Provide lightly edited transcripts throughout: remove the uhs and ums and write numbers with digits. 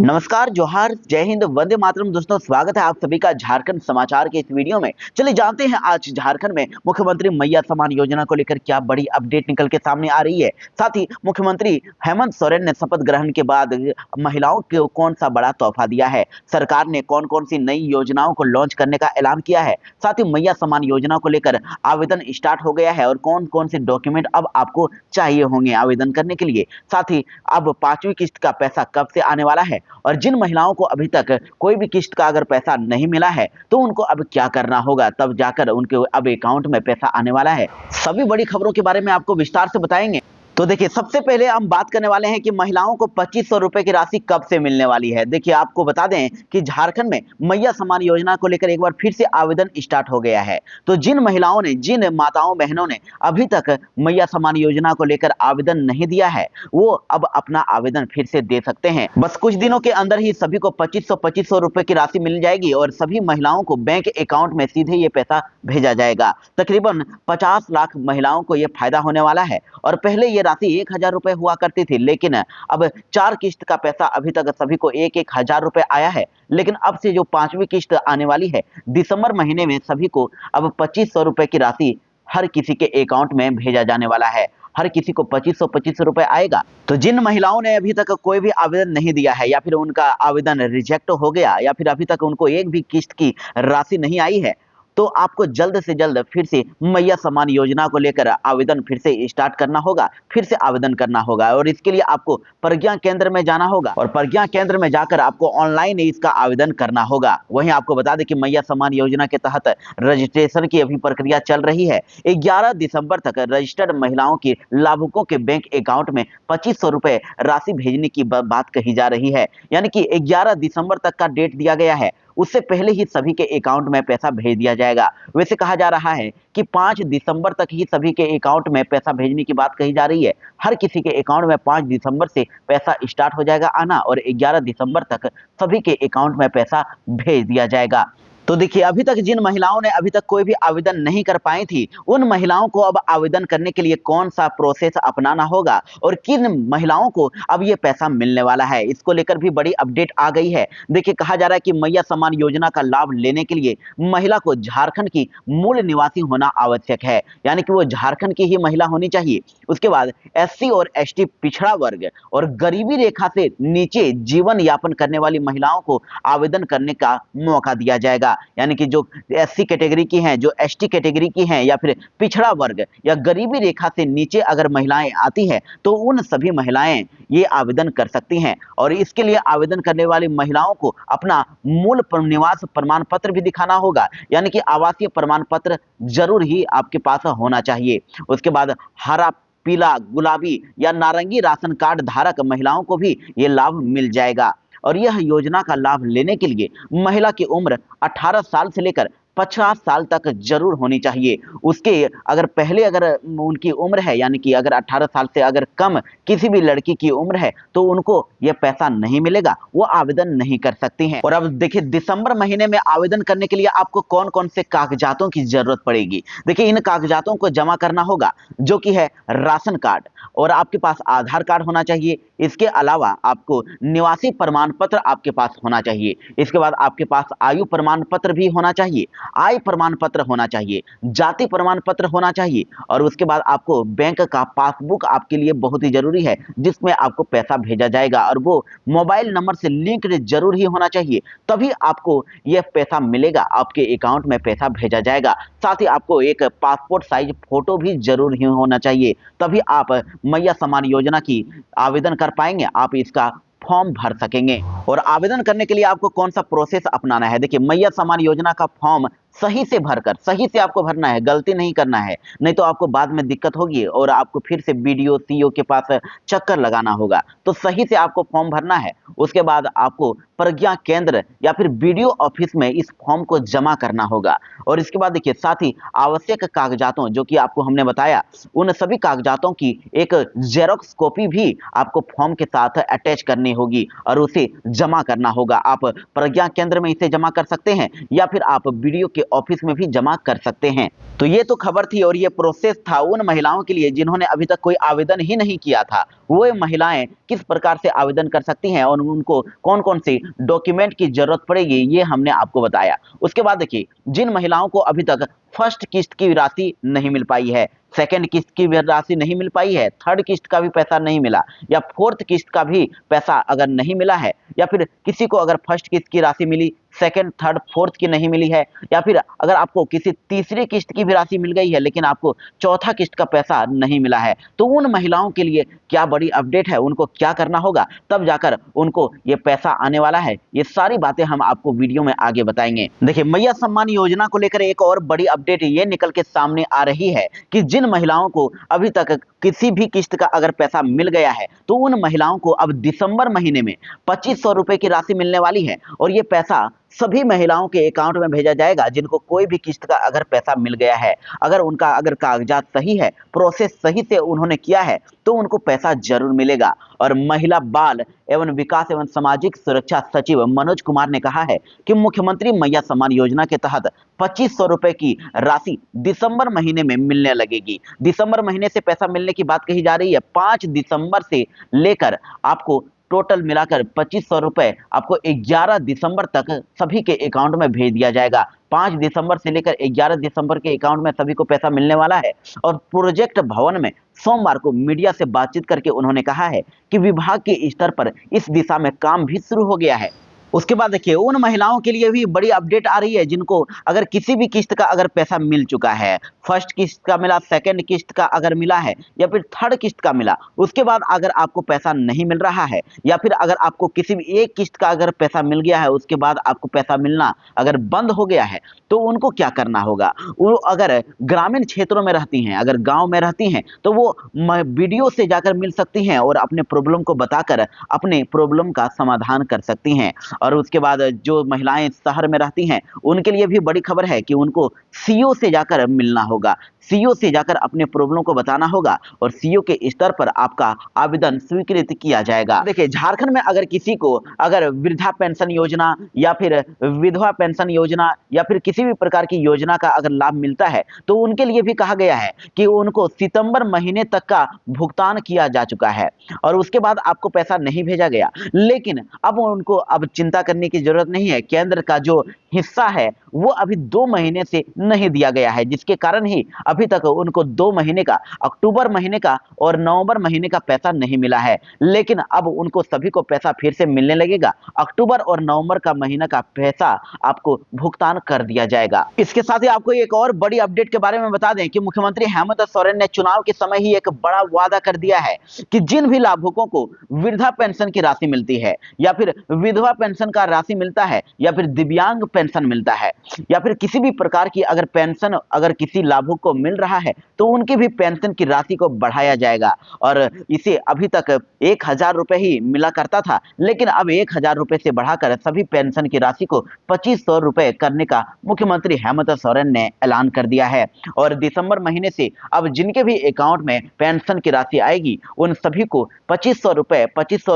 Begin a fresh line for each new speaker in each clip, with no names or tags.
नमस्कार, जोहार, जय हिंद, वंदे मातरम। दोस्तों, स्वागत है आप सभी का झारखंड समाचार के इस वीडियो में। चलिए जानते हैं आज झारखंड में मुख्यमंत्री मैया सम्मान योजना को लेकर क्या बड़ी अपडेट निकल के सामने आ रही है। साथ ही मुख्यमंत्री हेमंत सोरेन ने शपथ ग्रहण के बाद महिलाओं को कौन सा बड़ा तोहफा दिया है, सरकार ने कौन कौन सी नई योजनाओं को लॉन्च करने का ऐलान किया है। साथ ही मैया सम्मान योजना को लेकर आवेदन स्टार्ट हो गया है और कौन कौन से डॉक्यूमेंट अब आपको चाहिए होंगे आवेदन करने के लिए। साथ ही अब 5वीं किस्त का पैसा कब से आने वाला है और जिन महिलाओं को अभी तक कोई भी किस्त का अगर पैसा नहीं मिला है तो उनको अब क्या करना होगा, तब जाकर उनके अब अकाउंट में पैसा आने वाला है। सभी बड़ी खबरों के बारे में आपको विस्तार से बताएंगे। तो देखिए, सबसे पहले हम बात करने वाले हैं कि महिलाओं को 2500 रुपए की राशि कब से मिलने वाली है। देखिए, आपको बता दें कि झारखंड में मैया सम्मान योजना को लेकर एक बार फिर से आवेदन स्टार्ट हो गया है। तो जिन महिलाओं ने, जिन माताओं बहनों ने अभी तक मैया सम्मान योजना को लेकर आवेदन नहीं दिया है, वो अब अपना आवेदन फिर से दे सकते हैं। बस कुछ दिनों के अंदर ही सभी को 2500 रुपए की राशि मिल जाएगी और सभी महिलाओं को बैंक अकाउंट में सीधे ये पैसा भेजा जाएगा। तकरीबन 50 लाख महिलाओं को ये फायदा होने वाला है। और पहले ये राशि 1000 रुपए हुआ करती थी, लेकिन अब 4 किस्त का पैसा अभी तक सभी को 1000 रुपए आया है। लेकिन अब से जो 5वीं किस्त आने वाली है दिसंबर महीने में, सभी को अब 2500 रुपए की राशि हर किसी के अकाउंट में भेजा जाने वाला है। हर किसी को 2500 रुपए आएगा। तो जिन महिलाओं ने अभी तक कोई भी आवेदन नहीं दिया है या फिर उनका आवेदन रिजेक्ट हो गया या फिर अभी तक उनको एक भी किस्त की राशि नहीं आई है, तो आपको जल्द से जल्द फिर से मैया सम्मान योजना को लेकर आवेदन फिर से स्टार्ट करना होगा, फिर से आवेदन करना होगा। और इसके लिए आपको प्रज्ञा केंद्र में जाना होगा और प्रज्ञा केंद्र में जाकर आपको ऑनलाइन इसका आवेदन करना होगा। वहीं आपको बता दें कि मैया सम्मान योजना के तहत रजिस्ट्रेशन की अभी प्रक्रिया चल रही है। 11 दिसंबर तक रजिस्टर्ड महिलाओं की लाभुकों के बैंक अकाउंट में 2500 रुपए राशि भेजने की बात कही जा रही है। यानी कि 11 दिसंबर तक का डेट दिया गया है, उससे पहले ही सभी के अकाउंट में पैसा भेज दिया जाएगा। वैसे कहा जा रहा है कि 5 दिसंबर तक ही सभी के अकाउंट में पैसा भेजने की बात कही जा रही है। हर किसी के अकाउंट में 5 दिसंबर से पैसा स्टार्ट हो जाएगा आना और 11 दिसंबर तक सभी के अकाउंट में पैसा भेज दिया जाएगा। तो देखिए, अभी तक जिन महिलाओं ने अभी तक कोई भी आवेदन नहीं कर पाई थी, उन महिलाओं को अब आवेदन करने के लिए कौन सा प्रोसेस अपनाना होगा और किन महिलाओं को अब ये पैसा मिलने वाला है, इसको लेकर भी बड़ी अपडेट आ गई है। देखिए, कहा जा रहा है कि मैया सम्मान योजना का लाभ लेने के लिए महिला को झारखंड की मूल निवासी होना आवश्यक है, यानी कि वो झारखंड की ही महिला होनी चाहिए। उसके बाद SC और ST पिछड़ा वर्ग और गरीबी रेखा से नीचे जीवन यापन करने वाली महिलाओं को आवेदन करने का मौका दिया जाएगा। यानी कि जो SC कैटेगरी की हैं, जो ST कैटेगरी की हैं या फिर पिछड़ा वर्ग या गरीबी रेखा से नीचे अगर महिलाएं आती हैं तो उन सभी महिलाएं ये आवेदन कर सकती हैं। और इसके लिए आवेदन करने वाली महिलाओं को अपना मूल निवास प्रमाण पत्र भी दिखाना होगा, यानी कि आवासीय प्रमाण पत्र जरूर ही आपके पास होना चाहिए। उसके बाद हरा, पीला, गुलाबी या नारंगी राशन कार्ड धारक महिलाओं को भी ये लाभ मिल जाएगा। और यह योजना का लाभ लेने के लिए महिला की उम्र 18 साल से लेकर 50 साल तक जरूर होनी चाहिए। उसके अगर पहले अगर उनकी उम्र है, यानी कि अगर 18 साल से अगर कम किसी भी लड़की की उम्र है तो उनको यह पैसा नहीं मिलेगा, वो आवेदन नहीं कर सकती हैं। और अब देखिए, दिसंबर महीने में आवेदन करने के लिए आपको कौन कौन से कागजातों की जरूरत पड़ेगी। देखिए, इन कागजातों को जमा करना होगा, जो कि है राशन कार्ड, और आपके पास आधार कार्ड होना चाहिए। इसके अलावा आपको निवासी प्रमाण पत्र आपके पास होना चाहिए। इसके बाद आपके पास आयु प्रमाण पत्र भी होना चाहिए, आय प्रमाण पत्र होना चाहिए, जाति प्रमाण पत्र होना चाहिए। और उसके बाद आपको बैंक का पासबुक आपके लिए बहुत ही जरूरी है, जिसमें आपको पैसा भेजा जाएगा और वो मोबाइल नंबर से लिंक जरूर ही होना चाहिए, तभी आपको यह पैसा मिलेगा, आपके अकाउंट में पैसा भेजा जाएगा। साथ ही आपको एक पासपोर्ट साइज फोटो भी जरूर ही होना चाहिए, तभी आप मैया सम्मान योजना की आवेदन कर पाएंगे, आप इसका फॉर्म भर सकेंगे। और आवेदन करने के लिए आपको कौन सा प्रोसेस अपनाना है। देखिए, मैया सम्मान योजना का फॉर्म सही से भरकर, सही से आपको भरना है, गलती नहीं करना है, नहीं तो आपको बाद में दिक्कत होगी और आपको फिर से BDO CO के पास चक्कर लगाना होगा। तो सही से आपको फॉर्म भरना है। उसके बाद आपको प्रज्ञा केंद्र या फिर बीडीओ ऑफिस में इस फॉर्म को जमा करना होगा। और इसके बाद देखिए साथ ही आवश्यक कागजातों जो कि आपको हमने बताया, उन सभी कागजातों की एक जेरॉक्स कॉपी भी आपको फॉर्म के साथ अटैच करनी होगी और उसे जमा करना होगा। आप प्रज्ञा केंद्र में इसे जमा कर सकते हैं या फिर आप बीडीओ के ऑफिस में भी जमा कर सकते हैं। तो ये तो खबर थी और ये प्रोसेस था उन महिलाओं के लिए जिन्होंने अभी तक कोई आवेदन ही नहीं किया था। वो महिलाएं किस प्रकार से आवेदन कर सकती हैं और उनको कौन कौन सी डॉक्यूमेंट की जरूरत पड़ेगी, ये हमने आपको बताया। उसके बाद देखिए जिन महिलाओं को अभी तक फर्स्ट किस्त की राशि नहीं मिल पाई है, सेकंड किस्त की भी राशि नहीं मिल पाई है, थर्ड किस्त का भी पैसा नहीं मिला या फोर्थ किस्त का भी पैसा अगर नहीं मिला है, या फिर किसी को अगर फर्स्ट किस्त की राशि मिली, सेकंड थर्ड फोर्थ की नहीं मिली है, या फिर अगर आपको किसी तीसरी किस्त की भी राशि मिल गई है लेकिन आपको चौथा किस्त का पैसा नहीं मिला है, तो उन महिलाओं के लिए क्या बड़ी अपडेट है, उनको क्या करना होगा, तब जाकर उनको ये पैसा आने वाला है। ये सारी बातें हम आपको वीडियो में आगे बताएंगे। देखिए मैया सम्मान योजना को लेकर एक और बड़ी अपडेट ये निकल के सामने आ रही है कि जिन महिलाओं को अभी तक किसी भी किस्त का अगर पैसा मिल गया है तो उन महिलाओं को अब दिसंबर महीने में 2500 रुपए की राशि मिलने वाली है और ये पैसा सभी महिलाओं के अकाउंट में भेजा जाएगा जिनको कोई भी किस्त का अगर पैसा मिल गया है। अगर उनका अगर कागजात सही है, प्रोसेस सही से उन्होंने किया है तो उनको पैसा जरूर मिलेगा। और महिला बाल एवं विकास एवं सामाजिक सुरक्षा सचिव मनोज कुमार ने कहा है कि मुख्यमंत्री मैया सम्मान योजना के तहत 2500 रुपए की राशि दिसंबर महीने में मिलने लगेगी। दिसंबर महीने से पैसा मिलने की बात कही जा रही है। 5 दिसंबर से लेकर आपको टोटल मिलाकर 2500 रुपए आपको 11 दिसंबर तक सभी के अकाउंट में भेज दिया जाएगा। 5 दिसंबर से लेकर 11 दिसंबर के अकाउंट में सभी को पैसा मिलने वाला है। और प्रोजेक्ट भवन में सोमवार को मीडिया से बातचीत करके उन्होंने कहा है कि विभाग के स्तर पर इस दिशा में काम भी शुरू हो गया है। उसके बाद देखिए उन महिलाओं के लिए भी बड़ी अपडेट आ रही है जिनको अगर किसी भी किस्त का अगर पैसा मिल चुका है, फर्स्ट किस्त का मिला, सेकंड किस्त का अगर मिला है या फिर थर्ड किस्त का मिला, उसके बाद अगर आपको पैसा नहीं मिल रहा है या फिर अगर आपको किसी भी एक किस्त का अगर पैसा मिल गया है उसके बाद आपको पैसा मिलना अगर बंद हो गया है तो उनको क्या करना होगा। वो अगर ग्रामीण क्षेत्रों में रहती हैं, अगर गांव में रहती हैं तो वो वीडियो से जाकर मिल सकती हैं और अपने प्रॉब्लम को बताकर अपने प्रॉब्लम का समाधान कर सकती हैं। और उसके बाद जो महिलाएं शहर में रहती हैं उनके लिए भी बड़ी खबर है कि उनको सीओ से जाकर मिलना होगा, सीओ से जाकर अपने प्रॉब्लम को बताना होगा और सीओ के स्तर पर आपका आवेदन स्वीकृत किया जाएगा। देखिए झारखंड में अगर किसी को अगर वृद्धा पेंशन योजना या फिर विधवा पेंशन योजना या फिर किसी भी प्रकार की योजना का अगर लाभ मिलता है तो उनके लिए भी कहा गया है कि उनको सितंबर महीने तक का भुगतान किया जा चुका है और उसके बाद आपको पैसा नहीं भेजा गया। लेकिन अब उनको अब चिंता करने की जरूरत नहीं है। केंद्र का जो हिस्सा है वो अभी 2 महीने से नहीं दिया गया है, जिसके कारण ही अभी तक उनको 2 महीने का, अक्टूबर महीने का और नवंबर महीने का पैसा नहीं मिला है। लेकिन अब उनको सभी को पैसा फिर से मिलने लगेगा। अक्टूबर और नवंबर का महीना का पैसा आपको भुगतान कर दिया जाएगा। इसके साथ ही आपको एक और बड़ी अपडेट के बारे में बता दें कि मुख्यमंत्री हेमंत सोरेन ने चुनाव के समय ही एक बड़ा वादा कर दिया है कि जिन भी लाभुकों को वृद्धा पेंशन की राशि मिलती है या फिर विधवा पेंशन का राशि मिलता है या फिर दिव्यांग पेंशन मिलता है या फिर किसी भी प्रकार की अगर पेंशन अगर किसी लाभुक को मिल रहा है तो उनकी भी पेंशन की राशि को बढ़ाया जाएगा। और इसे अभी तक 1000 रुपए ही मिला करता था, लेकिन अब 1000 रुपए से बढ़ाकर सभी पेंशन की राशि को 2500 रुपए करने का मुख्यमंत्री हेमंत सोरेन ने ऐलान कर दिया है। और दिसंबर महीने से अब जिनके भी अकाउंट में पेंशन की राशि आएगी उन सभी को 2500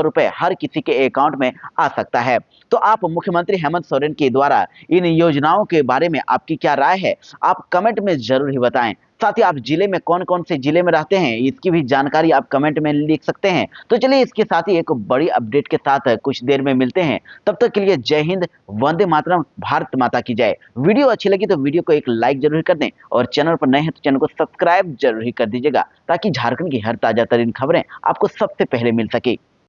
रुपए हर किसी के अकाउंट में आ सकता है। तो आप मुख्यमंत्री हेमंत सोरेन के द्वारा इन योजनाओं के बारे में आपकी क्या राय है, आप कमेंट में जरूर ही बताएं। साथ ही आप जिले में कौन कौन से जिले में रहते हैं इसकी भी जानकारी आप कमेंट में लिख सकते हैं। तो चलिए इसके साथ ही एक बड़ी अपडेट के साथ कुछ देर में मिलते हैं। तब तक के लिए जय हिंद, वंदे मातरम, भारत माता की जय। वीडियो अच्छी लगी तो वीडियो को एक लाइक जरूर कर दें और चैनल पर नए हैं तो चैनल को सब्सक्राइब जरूर ही कर दीजिएगा ताकि झारखंड की हर ताजा तरीन खबरें आपको सबसे पहले मिल सके।